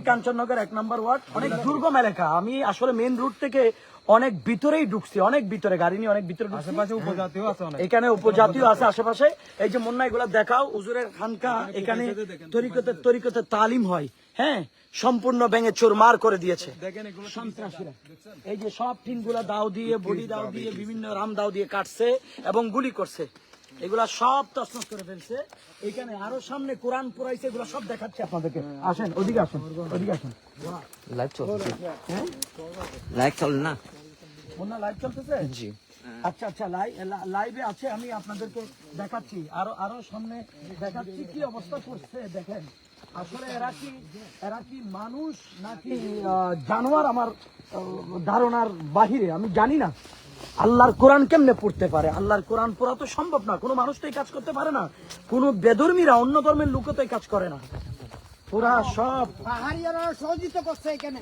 কাঞ্চননগর 1 নম্বর word, অনেক দুর্গম এলাকা। আমি আসলে মেইন রুট থেকে অনেক ভিতরেই ঢুকছি, অনেক ভিতরে গাড়ি নিয়ে অনেক ভিতরে ঢুকছি। এখানে উপজাতীয় আছে আশেপাশে। এই যে মুন্না এগুলা দেখাও, হুজুরের খানকা, এখানে তরিকতের তালিম হয়। হ্যাঁ, সম্পূর্ণ ভেঙে চুরমার করে দিয়েছে সন্ত্রাসীরা। এই যে সব টিন গুলা দাও দিয়ে, বডি দাও দিয়ে, বিভিন্ন রাম দাও দিয়ে কাটছে এবং গুলি করছে। এগুলা সব তছনছ করে ফেলছে। এখানে আরো সামনে কোরআন পড়াইছে, এগুলো সব দেখাচ্ছে আপনাদেরকে। আসেন, ওদিকে আসেন, ওদিকে আসেন। লাইভ চলছে, লাইভ চলে না? মুন্না লাইভ চলতেছে? জি। আচ্ছা আচ্ছা, লাইভে আছে, আমি আপনাদেরকে দেখাচ্ছি। আরো সামনে দেখাচ্ছি কি অবস্থা করছে দেখেন। আসলে এরা কি মানুষ নাকি জানোয়ার আমার ধারণার বাহিরে, আমি জানি না। আল্লাহর কোরআন কেমনে পড়তে পারে? আল্লাহর কোরআন পড়া তো সম্ভব না, কোনো মানুষ তো এই কাজ করতে পারে না। কোন বেধর্মীরা, অন্য ধর্মের লোক তো এই কাজ করে না। পুরা সব পাহাড়িয়ারা সহযোগিতা করছে এখানে।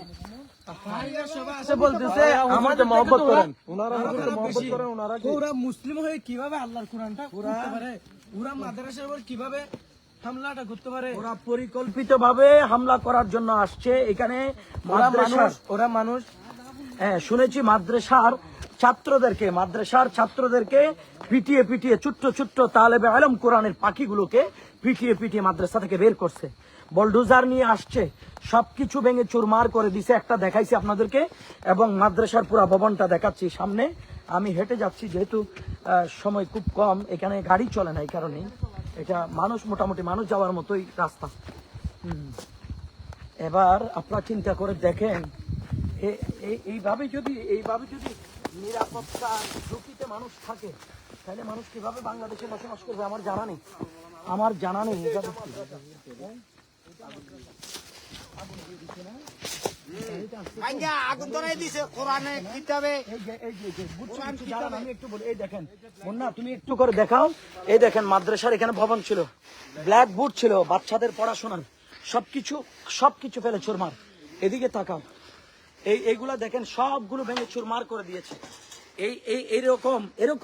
ওরা মুসলিম হয়ে কিভাবে আল্লাহর কোরআনটা পড়তে পারে? ওরা মাদ্রাসার উপর কিভাবে হামলাটা করতে পারে? ওরা পরিকল্পিত ভাবে হামলা করার জন্য আসছে এখানে। ওরা মানুষ, হ্যাঁ শুনেছি, মাদ্রাসার ছাত্রদেরকে পিটিয়ে ছোট্ট তালেবে আলম কোরআনের পাখিগুলোকে পিটিয়ে মাদ্রাসা থেকে বের করছে। বলডোজার নিয়ে আসছে, সবকিছু ভেঙে চুরমার করে দিছে। একটা দেখাইছি আপনাদেরকে, এবং মাদ্রাসার পুরা ভবনটা দেখাচ্ছি সামনে। আমি হেঁটে যাচ্ছি, যেহেতু সময় খুব কম, এখানে গাড়ি চলে না, এই কারণেই। এটা মোটামুটি মানুষ যাওয়ার মতোই রাস্তা। এবার আপনারা চিন্তা করে দেখেন, এইভাবে যদি নিরাপত্তা ঝুঁকিতে মানুষ থাকে, তাহলে মানুষ কিভাবে বাংলাদেশে বসবাস করবে? আমার জানা নেই। আগুন ধরাই দিছে কোরআনে কিতাবে। আমি একটু বলি, এই দেখেন মুন্না, তুমি একটু করে দেখাও। এই দেখেন মাদ্রাসার এখানে ভবন ছিল, ব্ল্যাক বোর্ড ছিল, বাচ্চাদের পড়াশোনার, সবকিছু ফেলে চুরমার। এদিকে তাকাও, এইগুলা দেখেন, সবগুলো ভেঙে চুরমার করে দিয়েছে। এরকম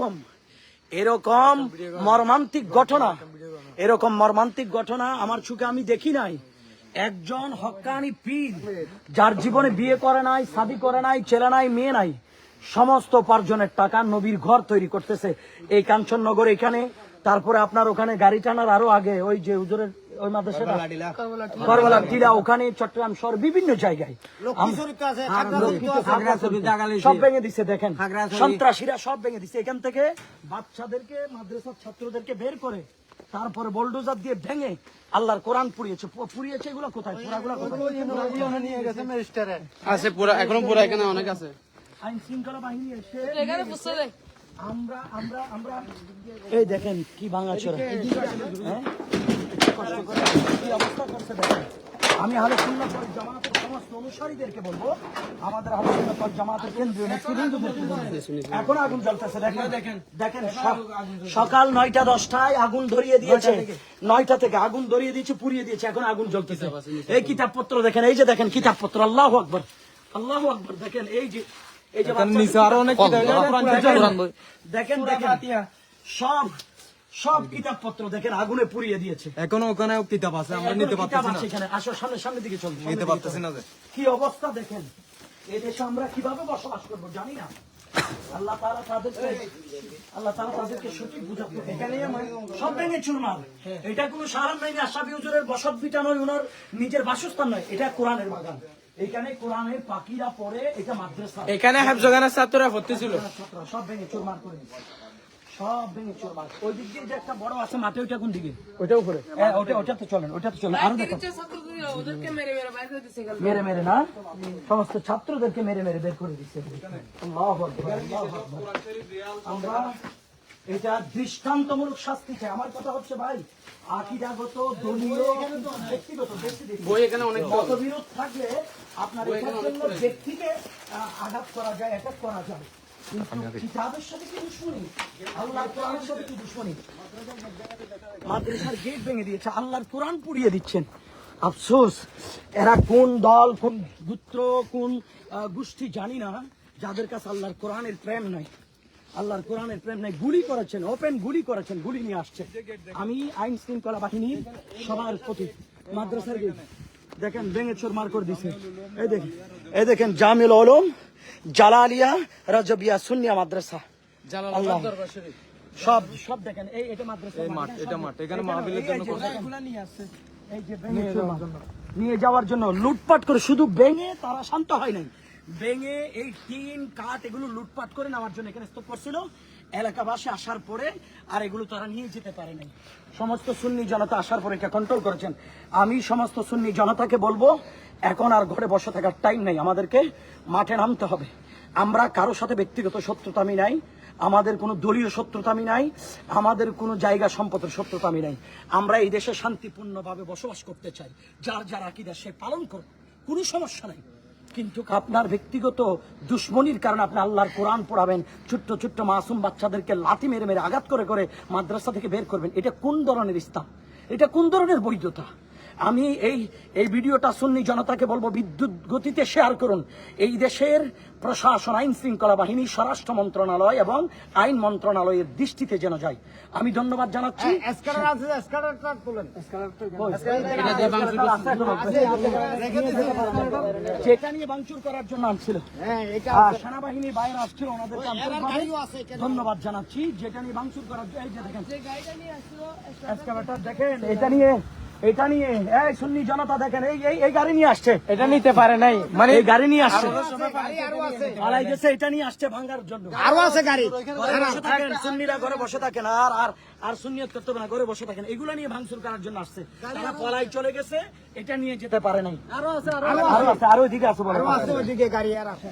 মর্মান্তিক ঘটনা আমার চোখে আমি দেখি নাই। একজন হক্কানি পীর, যার জীবনে বিয়ে করে নাই, শাদী করে নাই, ছেলে নাই, মেয়ে নাই, সমস্ত উপার্জনের টাকা নবীর ঘর তৈরি করতেছে এই কাঞ্চননগর এখানে। তারপরে আপনার ওখানে গাড়ি টানার আরো আগে ওই যে হুজুরের ওই মাদ্রাসাটা করবালা টিলা, ওখানে চট্টগ্রাম শহর বিভিন্ন জায়গায় সব ভেঙে দিচ্ছে। দেখেন সন্ত্রাসীরা সব ভেঙে দিচ্ছে। এখান থেকে বাচ্চাদেরকে, মাদ্রাসার ছাত্রদেরকে বের করে তারপরে বোলডোজার দিয়ে ভেঙে আল্লাহর কোরআন পুড়িয়েছে। এগুলো কোথায়? নিয়ে গেছে ম্যাজিস্ট্রেটে আছে পুরা, এখনো পুরা এখানে অনেক আছে। আইন শৃঙ্খলা বাহিনী এসে আমরা এই দেখেন কি ভাঙাচোরা, কি অবস্থা করছে দেখেন। আমি আহলে সুন্নাত ওয়াল জামাতের সমস্ত অনুসারীদেরকে বলবো, আমাদের আহলে সুন্নাত ওয়াল জামাতের কেন্দ্রীয় নেতৃবৃন্দদেরকে বলবো, এখন আগুন জ্বলতেছে। দেখেন সকাল 9টা 10টায় আগুন ধরিয়ে দিয়েছে, 9টা থেকে আগুন ধরিয়ে দিয়েছে, পুড়িয়ে দিয়েছে, এখন আগুন জ্বলতেছে। এই কিতাবপত্র দেখেন, এই যে দেখেন কিতাবপত্র, আল্লাহু আকবার, আল্লাহু আকবার। দেখেন এই যে দেখেন সব কিতাবপত্র দেখেন আগুনে পুড়িয়ে দিয়েছে। এখনো ওখানে কিতাব আছে, আমরা নিতে পারতেছি না। এখানে আসো, সামনের দিকে চল, নিতে পারতেছি না। কি অবস্থা দেখেন। এই দেশে আমরা কিভাবে বসবাস করবো জানি না। আল্লাহ তাআলা তাদেরকে সঠিক বুঝাতে। এখানে সব ভেঙে চুরমার। এটা কোনো সাহারান নাই, আশরাফি হুজুরের বসত ভিটা নয়, ওনার নিজের বাসস্থান নয়, এটা কোরআনের বাগান। এখানে কোরআনের পাখিরা পড়ে, এটা মাদ্রাসা। এখানে হাফজাগানের ছাত্ররা ভর্তি ছিল, সব ভেঙে চুরমার করে সব ভেঙে চুরমার। ওই দিক দিয়ে যে একটা বড় আছে মাঠে, ওইটা কোন দিকে? ওইটা উপরে। ওটা তো চলেন, ওটা তো চলেন। আরো দেখেন মেরে না, সমস্ত ছাত্রদেরকে মেরে বের করে দিচ্ছে। আল্লাহু আকবার, আল্লাহু আকবার। আমরা এটা দৃষ্টান্তমূলক শাস্তি চাই। আমার কথা হচ্ছে ভাই, আকীদাগত, দলীয়, ব্যক্তিগত মতবিরোধ থাকলে আপনার এটার জন্য ব্যক্তিকে আঘাত করা যায়, অ্যাটাক করা যায়, কিন্তু কিতাবের সাথে কি দুশমনি? আল্লাহর কোরআনের সাথে কি দুশমনি? মাদ্রাসার গেট ভেঙে দিয়েছে, আল্লাহর কোরআন পুড়িয়ে দিচ্ছেন। আফসোস, এরা কোন দল, কোন গোত্র, কোন গোষ্ঠী জানি না, যাদের কাছে আল্লাহর কোরআনের প্রেম নাই। আল্লাহর কোরআনের প্রেম নাই, গুলি করেছেন, ওপেন গুলি করেছেন, গুলি নিয়ে আসছে। আমি আইন শৃঙ্খলা বাহিনীর সবার প্রতি মাদ্রাসার গেট দেখেন ভেঙে চোর মার করে দিছে। এই দেখেন জামিল উলুম জালালিয়া রাজবিয়া সুন্নিয়া মাদ্রাসা, আল্লাহ সব সব দেখেন। এটা মাদ্রাসা, এটা মাঠ, এখানে মাহফিলের জন্য এগুলা নিয়ে আসছে, এই যে ভেঙে চোর নিয়ে যাওয়ার জন্য লুটপাট করে, শুধু ভেঙে তারা শান্ত হয় নাই, ভেঙে এই টিন কাঠ এগুলো লুটপাট করে নেওয়ার জন্য এখানে স্তূপ করছিল। এলাকাবাসী আসার পরে আর এগুলো তারা নিয়ে যেতে পারে নাই। সমস্ত সুন্নি জনতা আসার পরে এটা কন্ট্রোল করেছেন। আমি সমস্ত সুন্নি জনতাকে বলবো, এখন আর ঘরে বসে থাকার টাইম নেই, আমাদেরকে মাঠে নামতে হবে। আমরা কারোর সাথে ব্যক্তিগত শত্রুতামি নাই, আমাদের কোনো দলীয় শত্রুতামি নাই, আমাদের কোনো জায়গা সম্পদের শত্রুতামি নাই। আমরা এই দেশে শান্তিপূর্ণভাবে বসবাস করতে চাই, যার যার আকীদা সে পালন করুন, কোনো সমস্যা নাই। কিন্তু আপনার ব্যক্তিগত দুশ্মনির কারণে আপনি আল্লাহর কোরআন পড়াবেন, ছোট্ট ছোট্ট মাসুম বাচ্চাদেরকে লাথি মেরে মেরে আঘাত করে করে মাদ্রাসা থেকে বের করবেন, এটা কোন ধরনের ইসলাম? এটা কোন ধরনের বৈধতা? আমি এই ভিডিওটা সুন্নি জনতাকে বলবো, বিদ্যুৎ গতিতে শেয়ার করুন। এই দেশের প্রশাসন, আইন শৃঙ্খলা বাহিনী, স্বরাষ্ট্র মন্ত্রণালয় এবং আইন মন্ত্রণালয়ের দৃষ্টিতে যেন যায়। আমি ধন্যবাদ জানাচ্ছি। স্ক্যানার আছে, স্ক্যানারটা তুলেন। যেটা নিয়ে ভাঙচুর করার জন্য আসছিল, হ্যাঁ, এটা সেনাবাহিনীর বাইরে আসছিল, ওনাদেরকে আন্তরিকভাবে গাড়িও আছে এখানে। ধন্যবাদ জানাচ্ছি। যেটা নিয়ে ভাঙচুর করার, এই যে দেখেন এক্সকাভেটর দেখেন, এটা নিয়ে এই সুন্নি জনতা দেখেন, এই গাড়ি নিয়ে আসছে, এটা নিতে পারে নাই, মানে এই গাড়ি নিয়ে আসছে, গাড়ি আরো আছে, পালাই গেছে, এটা নিয়ে আসছে ভাঙার জন্য। আরো আছে গাড়ি। ঘরে বসে থাকেন, সুন্নিরা ঘরে বসে থাকেন, আর সুন্নিয়ত করতে হবে না, ঘরে বসে থাকেন। এগুলা নিয়ে ভাঙচুর করার জন্য আসছে, তারা পলাই চলে গেছে, এটা নিয়ে যেতে পারে নাই। আরো আছে, আরো এদিকে আছে, বলে আরো আছে, ওইদিকে গাড়ি আর আছে।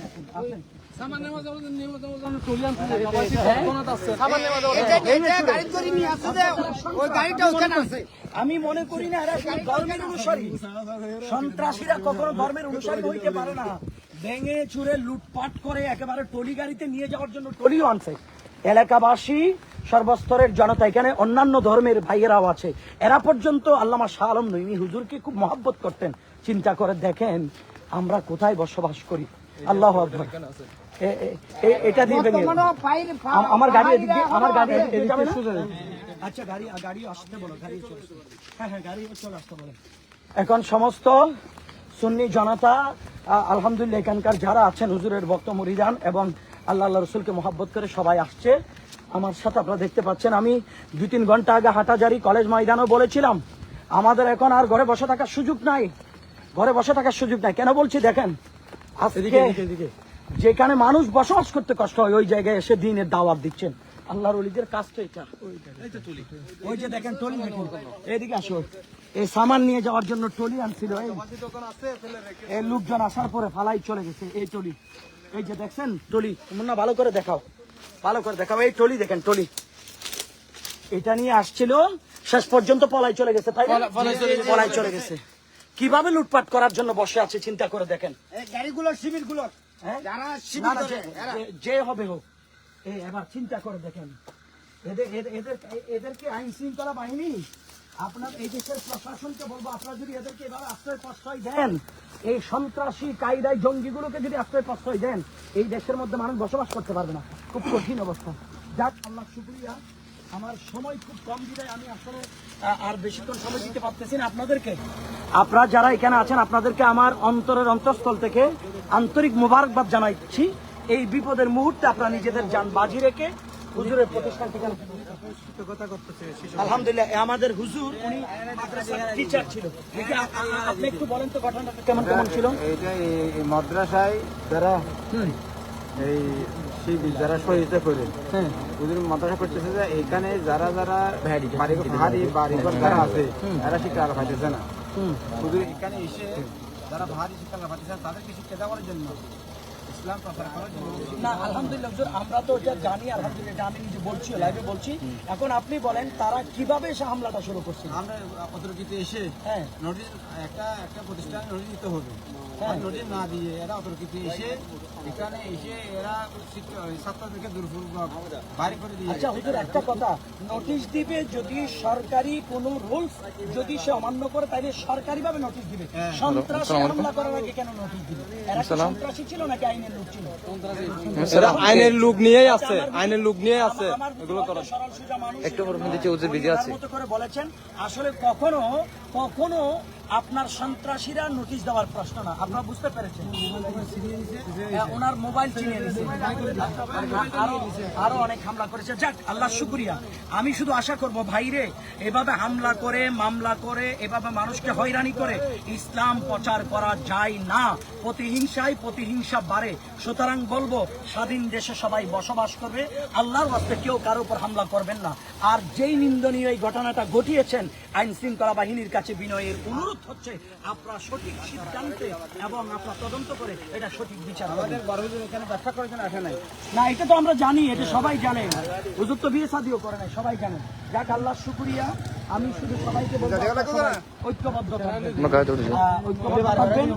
এটা গাড়ি করে নিয়ে আসছে যে, ওই গাড়িটা ওখানে আছে। আমি মনে করি না এরা কোনো ধর্মের অনুসারী। সন্ত্রাসীরা কখনো ধর্মের অনুসারী হইতে পারে না। ভেঙে চুরে লুটপাট করে একেবারে টলি গাড়িতে নিয়ে যাওয়ার জন্য টলিও আনছে। এলাকাবাসী, সর্বস্তরের জনতা, এখানে অন্যান্য ধর্মের ভাইয়েরাও আছে, এরা পর্যন্ত আল্লামা শাহ আলম নঈমী হুজুরকে খুব মহব্বত করতেন। চিন্তা করে দেখেন আমরা কোথায় বসবাস করি। আল্লাহু আকবার। এটা দিয়ে ভেঙে আমার গাড়ি এদিকে, আমার গাড়ি এদিকে যাবে না? আচ্ছা, গাড়ি আসতে বলো, গাড়ি চলে আসতে। হ্যাঁ, গাড়ি চলে আসতে বলো। এখন সমস্ত সুন্নি জনতা আলহামদুলিল্লাহ এখানকার যারা আছেন, হুজুরের ভক্ত মুরিদান এবং আল্লাহ রসুলকে মহব্বত করে সবাই আসছে আমার সাথে। আপনারা দেখতে পাচ্ছেন, আমি 2-3 ঘন্টা আগে হাটাজারি কলেজ ময়দানও বলেছিলাম, আমাদের এখন আর ঘরে বসে থাকার সুযোগ নাই, ঘরে বসে থাকার সুযোগ নাই। কেন বলছি দেখেন, আজকে যেখানে মানুষ বসবাস করতে কষ্ট হয়, ওই জায়গায় এসে দিনের দাওয়াত দিচ্ছেন। আল্লাহর ওলিদের কাজ তো এটা। ওই যে দেখেন টলি, দেখেন এদিকে আসো, এই সামান নিয়ে যাওয়ার জন্য টলি আনছিল, এই লোকজন আসার পরে ফালাই চলে গেছে এই টলি। এই যে দেখছেন টলি, মুন্না ভালো করে দেখাও, ভালো করে দেখাও, এই টলি দেখেন, টলি এটা নিয়ে আসছিল, শেষ পর্যন্ত পলাই চলে গেছে, তাই না? পলাই চলে গেছে। কিভাবে লুটপাট করার জন্য বসে আছে চিন্তা করে দেখেন। এই গাড়িগুলো শিবির গুলো, হ্যাঁ? যারা না, শিবির না, করে, এরা। যে হবে হোক, এবার চিন্তা করে দেখেন, এদেরকে আইন শৃঙ্খলা বাহিনী, আপনার এই দেশের প্রশাসনকে বলবো, আপনারা যদি এদেরকে এভাবে আশ্রয় প্রশ্রয় দেন, এই সন্ত্রাসী কায়দায় জঙ্গিগুলোকে যদি আশ্রয় প্রশ্রয় দেন, এই দেশের মধ্যে মানুষ বসবাস করতে পারবে না, খুব কঠিন অবস্থা। যাক, আল্লাহ শুকরিয়া। আমার সময় খুব কম বিদায়, আমি আসলে আর বেশিক্ষণ সময় দিতে পারতেছি না আপনাদেরকে। আপনারা যারা এখানে আছেন, আপনাদেরকে আমার অন্তরের অন্তঃস্থল থেকে আন্তরিক মোবারকবাদ জানাচ্ছি। এই বিপদের মুহূর্তে আপনারা নিজেদের যান বাজি রেখে হুজুরের প্রতিষ্ঠান থেকে আলহামদুলিল্লাহ, আমাদের হুজুর উনি মাদ্রাসার টিচার ছিল। আপনি একটু বলেন তো ঘটনাটা কেমন কেমন ছিল? এইটা এই মাদ্রাসায় যারা এই শিবির যারা শহীদ করে ওদের মাদ্রাসা করতেছে যে এখানে যারা যারা বাড়িঘর যারা আছে এরা শিক্ষা আলো পাইতেছে না। শুধু এখানে এসে যারা ভারী শিক্ষা আলো পাইতেছে তাদেরকে শিক্ষা দেওয়ার জন্য, ইসলাম প্রচার করার জন্য। না, আলহামদুলিল্লাহ হুজুর, আমরা তো এটা জানি, আলহামদুলিল্লাহ, এটা আমি নিজে বলছি, লাইভে বলছি। এখন আপনি বলেন তারা কিভাবে এসে হামলাটা শুরু করছে? আমরা অতর্কিত এসে হ্যাঁ, নোটিশ একটা প্রতিষ্ঠানে নোটিশ দিতে হবে, নোটিশ না দিয়ে এরা অতর্কিত এসে এখানে এসে এরা ছাত্রদেরকে দুর্পূর্বক বাড়ি করে দিয়ে। আচ্ছা হুজুর, একটা কথা, নোটিশ দিবে যদি সরকারি কোনো রুলস যদি সে অমান্য করে, তাহলে সরকারি ভাবে নোটিশ দিবে। সন্ত্রাসী হামলা করার আগে কেন নোটিশ দিবে? এরা কি সন্ত্রাসী ছিল নাকি আইন আইনের লোক ছিল। এরা আইনের লোক নিয়েই আছে, আইনের লোক নিয়ে আছে। আমার এগুলো করা সরল সোজা মানুষ একটু পর মধ্যে উজুর বিজি আছে। মতো করে বলেছেন আসলে কখনো কখনো আপনার সন্ত্রাসীরা নোটিশ দেওয়ার প্রশ্ন না, আপনারা বুঝতে পেরেছেন। ওনার মোবাইল চিনিয়ে নিয়েছে, আরো অনেক হামলা করেছে। যাক, আল্লাহ শুকরিয়া। আমি শুধু আশা করব ভাইরে, এভাবে হামলা করে মামলা করে এভাবে মানুষকে হয়রানি করে ইসলাম প্রচার করা যায় না। প্রতিহিংসা বাড়ে। সুতরাং বলবো স্বাধীন দেশে সবাই বসবাস করবে, আল্লাহর ওয়াস্তে কেউ কারো উপর হামলা করবেন না। আর যেই নিন্দনীয় এই ঘটনাটা ঘটিয়েছেন, আইন শৃঙ্খলা বাহিনীর কাছে বিনয়ের অনুরোধ হচ্ছে আপনারা সঠিক সিদ্ধান্তে এবং আপনারা তদন্ত করে এটা সঠিক বিচার করবেন। এখানে ব্যবসা করেছেন আসে নাই। না, এটা তো আমরা জানি, এটা সবাই জানে। হুজুর তো বিয়ে শাদিও করে নাই, সবাই জানেন। যাক, আল্লাহ শুকরিয়া। আমি শুধু সবাইকে বলবো সবাই ঐক্যবদ্ধ থাকবেন, ঐক্যবদ্ধ থাকবেন।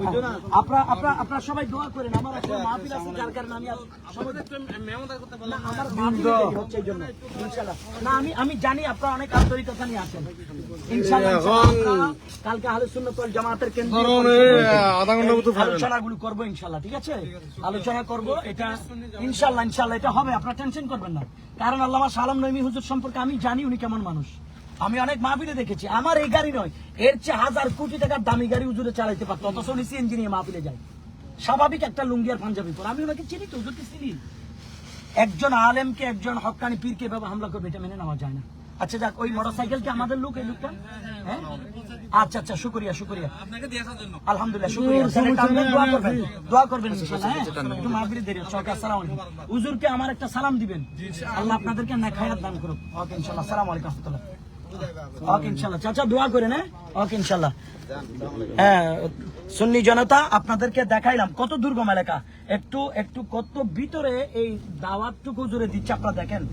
আপনারা সবাই দোয়া করেন। আমার একটা মাহফিল আছে, যার কারণে আমি না, আমার মাহফিল দেরি হচ্ছে এই জন্য। ইনশাআল্লাহ না, আমি জানি আপনারা অনেক আন্তরিকতা নিয়ে আছেন। ইনশাআল্লাহ কালকে আহলে সুন্নাত ওয়াল জামাতের কেন্দ্রীয় আলোচনাগুলো করবো ইনশাআল্লাহ। ঠিক আছে, আলোচনা করব এটা ইনশাআল্লাহ। এটা হবে, আপনারা টেনশন করবেন না। কারণ আল্লামা শাহ আলম নঈমী হুজুর সম্পর্কে আমি জানি উনি কেমন মানুষ। আমি অনেক মাহফিলে দেখেছি। আমার এই গাড়ি নয়, এর চেয়ে 1000 কোটি টাকার দামি গাড়ি হুজুরে চালাইতে পারতো, অথচ উনি সিএনজি নিয়ে মাহফিলে যায়। স্বাভাবিক একটা লুঙ্গি আর পাঞ্জাবি পর। আমি ওনাকে চিনি তো, হুজুরকে চিনি। একজন আলেমকে, একজন হক্কানি পীরকে এভাবে হামলা করবে, এটা মেনে নেওয়া যায় না। আচ্ছা যাক, ওই মোটরসাইকেল কি আমাদের লোক? এই লোকটা হ্যাঁ, আচ্ছা শুকরিয়া আলহামদুলিল্লাহ, শুকরিয়া। দোয়া করবেন ইনশাআল্লাহ। হ্যাঁ, একটু মাহফিলে দেরি হচ্ছে। ওকে, আসসালামু আলাইকুম। হুজুরকে আমার একটা সালাম দিবেন। আল্লাহ আপনাদেরকে নেক হায়াত দান করুক। ওকে, ইনশাআল্লাহ। আসসালামু আলাইকুম ওয়া রাহমাতুল্লাহ। ওকে, ইনশাআল্লাহ। চাচা দোয়া করেন। হ্যাঁ, ওকে, ইনশাআল্লাহ। হ্যাঁ, সুন্নি জনতা, আপনাদেরকে দেখাইলাম কত দুর্গম এলাকা। একটু কত ভিতরে এই দাওয়াতটুকু জুড়ে দিচ্ছে। আপনারা দেখেন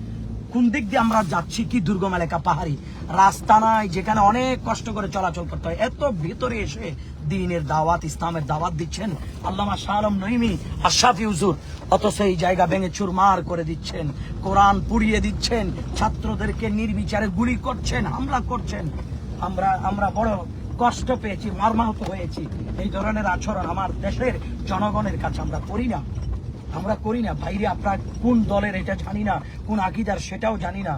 কোন দিক দিয়ে আমরা যাচ্ছি, কি দুর্গম এলাকা, পাহাড়ি রাস্তা নাই, যেখানে অনেক কষ্ট করে চলাচল করতে হয়। এত ভিতরে এসে দ্বীনের দাওয়াত, ইসলামের দাওয়াত দিচ্ছেন আল্লামা শাহ আলম নঈমী আশরাফি হুজুর, অথচ এই জায়গা ভেঙে চুরমার করে দিচ্ছেন, কোরআন পুড়িয়ে দিচ্ছেন, ছাত্রদেরকে নির্বিচারে গুলি করছেন, হামলা করছেন। আমরা বড় কষ্ট পেয়েছি, মর্মাহত হয়েছি। এই ধরনের আচরণ আমার দেশের জনগণের কাছে আমরা করি না। ভাইরে, আপনার কোন দলের এটা জানি না, কোন আকীদার সেটাও জানি না।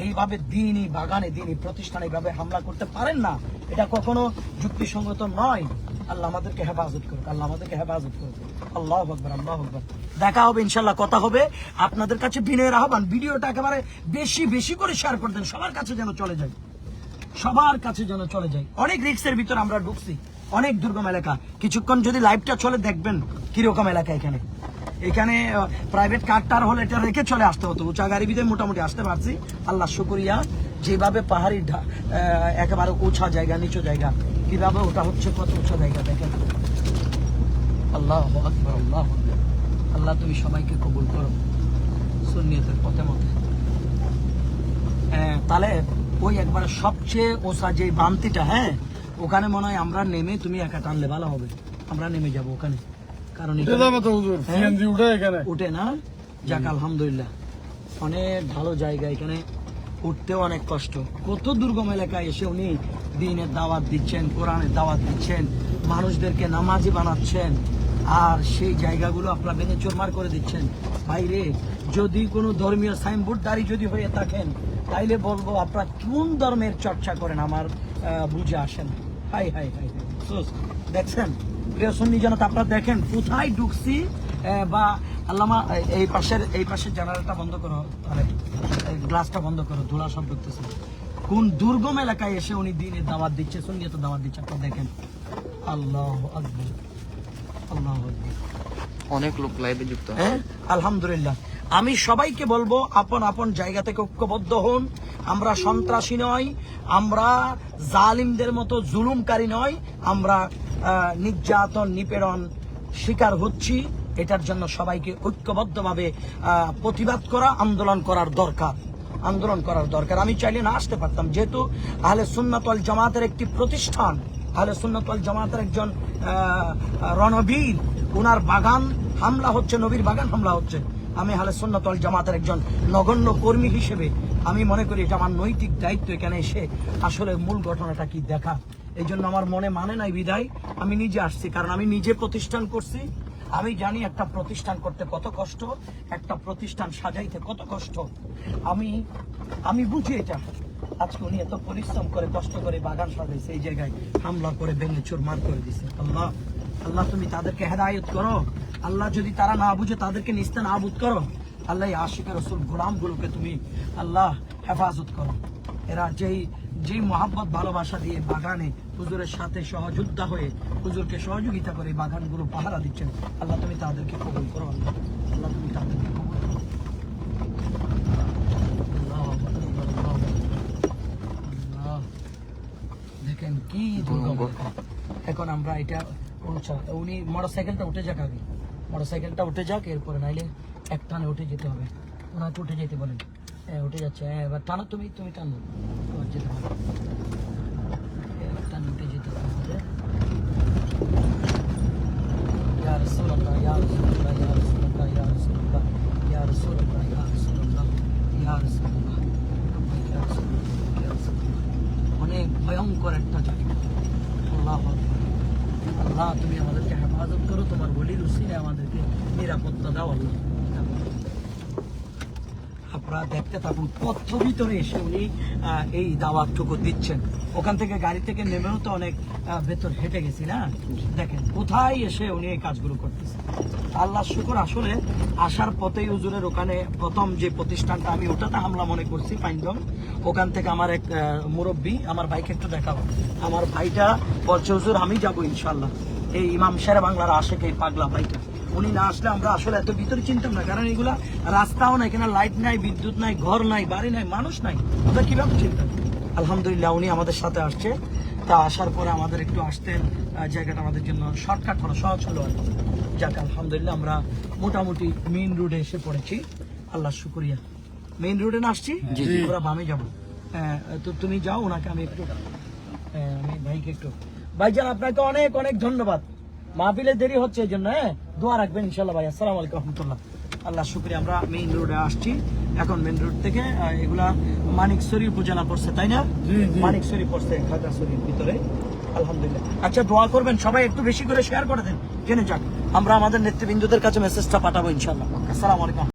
এইভাবে দ্বীনি বাগানে, দ্বীনি প্রতিষ্ঠানে এইভাবে হামলা করতে পারেন না। এটা কখনো যুক্তিসঙ্গত নয়। আল্লাহ আমাদেরকে হেফাজত করুক, আল্লাহু আকবার, আল্লাহু আকবার। দেখা হবে ইনশাআল্লাহ, কথা হবে। আপনাদের কাছে বিনয়ের আহ্বান, ভিডিওটা একেবারে বেশি করে শেয়ার করে দেন, সবার কাছে যেন চলে যায়। অনেক রিস্কের ভিতর আমরা ঢুকছি, অনেক দুর্গম এলাকা। কিছুক্ষণ যদি লাইভটা চলে দেখবেন কিরকম এলাকা। এখানে প্রাইভেট কারটার হলে এটা রেখে চলে আসতে হতো। উঁচা গাড়ি ভিতরে মোটামুটি আসতে পারছি, আল্লাহ শুকরিয়া। যেভাবে পাহাড়ি একেবারে উঁচা জায়গা, নিচু জায়গা, কিভাবে ওটা হচ্ছে, কত উঁচা জায়গা দেখেন। আল্লাহু আকবার, আল্লাহু আকবার। আল্লাহ তুমি সবাইকে কবুল করো সুন্নিয়তের পথে মতে। তাহলে ওই একবারে সবচেয়ে ওসা যে বান্তিটা, হ্যাঁ, ওখানে মনে হয় আমরা নেমে, তুমি একা টানলে ভালো হবে, আমরা নেমে যাব ওখানে। কারণ উঠে না, যাক আলহামদুলিল্লাহ, অনেক ভালো জায়গা। এখানে উঠতেও অনেক কষ্ট। কত দুর্গম এলাকায় এসে উনি দ্বীনের দাওয়াত দিচ্ছেন, কোরআনের দাওয়াত দিচ্ছেন, মানুষদেরকে নামাজি বানাচ্ছেন, আর সেই জায়গাগুলো আপনারা ভেঙে চুরমার করে দিচ্ছেন। বাইরে যদি কোনো ধর্মীয় সাইনবোর্ডদারি যদি হয়ে থাকেন, তাইলে বলবো আপনারা কোন ধর্মের চর্চা করেন, আমার বুঝে আসেন। হাই দেখছেন প্রিয় সুন্নি জনতা, আপনারা দেখেন কোথায় ঢুকছি। বা আল্লামা এই পাশের জানালাটা বন্ধ করো, গ্লাসটা বন্ধ করো, ধুলা সব ঢুকতেছে। কোন দুর্গম এলাকায় এসে উনি দ্বীনের দাওয়াত দিচ্ছে, সুন্নিয়তের দাওয়াত দিচ্ছে, আপনারা দেখেন। আল্লাহু আকবার, আল্লাহু আকবার। অনেক লোক লাইভে যুক্ত। হ্যাঁ, আলহামদুলিল্লাহ। আমি সবাইকে বলবো আপন আপন জায়গা থেকে ঐক্যবদ্ধ হন। আমরা সন্ত্রাসী নয়, আমরা জালিমদের মতো জুলুমকারী নয়, আমরা নির্যাতন নিপীড়ন শিকার হচ্ছি। এটার জন্য সবাইকে ঐক্যবদ্ধভাবে প্রতিবাদ করা, আন্দোলন করার দরকার। আমি চাইলে না আসতে পারতাম, যেহেতু আহলে সুন্নাত ওয়াল জামাতের একটি প্রতিষ্ঠান, আহলে সুন্নাত ওয়াল জামাতের একজন রণবীর, ওনার বাগান হামলা হচ্ছে, নবীর বাগান হামলা হচ্ছে। আমি আহলে সুন্নাত ওয়াল জামাতের একজন নগণ্য কর্মী হিসেবে আমি মনে করি এটা আমার নৈতিক দায়িত্ব এখানে এসে আসলে মূল ঘটনাটা কি দেখা। এই জন্য আমার মনে মানে নাই বিদায় আমি নিজে আসছি, কারণ আমি নিজে প্রতিষ্ঠান করছি, আমি জানি একটা প্রতিষ্ঠান করতে কত কষ্ট, একটা প্রতিষ্ঠান সাজাইতে কত কষ্ট। আমি বুঝি এটা। আজকে উনি এত পরিশ্রম করে কষ্ট করে বাগান সাজাইছে, এই জায়গায় হামলা করে ভেঙে চুরমার করে দিছে। আল্লাহ আল্লাহ তুমি তাদেরকে হেদায়েত করো। আল্লাহ যদি তারা না বুঝে তাদেরকে নিস্তে নাবুদ করো। আল্লাহ আশিকের রসুল গোলামগুলোকে তুমি আল্লাহ হেফাজত করো। এরা যেই মহাব্বত ভালোবাসা দিয়ে বাগানে হুজুরের সাথে সহযোদ্ধা হয়ে হুজুরকে সহযোগিতা করে বাগানগুলো পাহারা দিচ্ছেন, আল্লাহ তুমি তাদেরকে কবুল করো। আল্লাহ আল্লাহ তুমি তাদেরকে কবুল করো। আল্লাহ, দেখেন কি দুর্গম। এখন আমরা এটা উনি মোটরসাইকেলটা উঠে যাক, আগে মোটরসাইকেলটা উঠে যাক, এরপরে নাইলে এক টানে উঠে যেতে হবে। ওনাকে উঠে যেতে বলেন। হ্যাঁ উঠে যাচ্ছে। হ্যাঁ এবার টানো, তুমি টানো, তোমার যেতে হবে। এক টানে উঠে যেতে হবে আমাদের। ইয়া রাসূলুল্লাহ, ইয়া রাসূলুল্লাহ, ইয়া রাসূলুল্লাহ, ইয়া রাসূলুল্লাহ, ইয়া রাসূলুল্লাহ, ইয়া রাসূলুল্লাহ, ইয়া রাসূলুল্লাহ, ইয়া রাসূলুল্লাহ, ইয়া রাসূলুল্লাহ। অনেক ভয়ঙ্কর একটা জায়গা। আল্লাহু আকবার। আল্লাহ তুমি আমাদেরকে হেফাজত করো, তোমার ওলির উসিলায় আমাদেরকে নিরাপত্তা দাও। আল্লাহ আপনারা দেখতে থাকুন, পথ ভিতরে এসে উনি এই দাওয়াতটুকু দিচ্ছেন। ওখান থেকে গাড়ি থেকে নেমেও তো অনেক ভেতর হেঁটে গেছি না, দেখেন কোথায় এসে উনি এই কাজগুলো করতেছেন। আল্লাহ শুকর, আসলে আসার পথেই হুজুরের ওখানে প্রথম যে প্রতিষ্ঠানটা, আমি ওটাতে হামলা মনে করছি পাইনদম। ওখান থেকে আমার এক মুরব্বী, আমার ভাইকে একটু দেখাবো। আমার ভাইটা বলছে হুজুর আমি যাবো ইনশাল্লাহ। এই ইমাম শেরে বাংলার আশেকে এই পাগলা ভাইটা, উনি না আসলে আমরা আসলে এত ভিতরে চিনতাম না। কারণ এগুলা রাস্তাও নাই, কেন লাইট নাই, বিদ্যুৎ নাই, ঘর নাই, বাড়ি নাই, মানুষ নাই, আমরা কিভাবে চিনতাম। আলহামদুলিল্লাহ উনি আমাদের সাথে আসছে। তা আসার পরে আমাদের একটু আসতে জায়গাটা আমাদের জন্য শর্টকাট হলো, সহজ হলো আর কি। যাক আলহামদুলিল্লাহ আমরা মোটামুটি মেইন রোডে এসে পড়েছি। আল্লাহ শুকরিয়া। মেইন রোডে না আসছি, আমরা বামে যাবো। তো তুমি যাও, ওনাকে আমি একটু আমি ভাইকে একটু, ভাইজান আপনাকে অনেক অনেক ধন্যবাদ। মাহফিলে দেরি হচ্ছে এই জন্য, হ্যাঁ দোয়া রাখবেন ইনশাল্লাহ ভাই। আসসালামু আলাইকুম রহমতুল্লাহ। আল্লাহ শুকরিয়া। আমরা মেইন রোডে আসছি এখন। মেইন রোড থেকে এগুলা মানিকছড়ি উপজেলা পড়ছে, তাই না? মানিকছড়ি পড়ছে খাগড়াছড়ির ভিতরে। আলহামদুলিল্লাহ। আচ্ছা দোয়া করবেন সবাই, একটু বেশি করে শেয়ার করে দেন, জেনে যাক। আমরা আমাদের নেতৃবৃন্দদের কাছে মেসেজটা পাঠাবো ইনশাল্লাহ। আসসালামু আলাইকুম।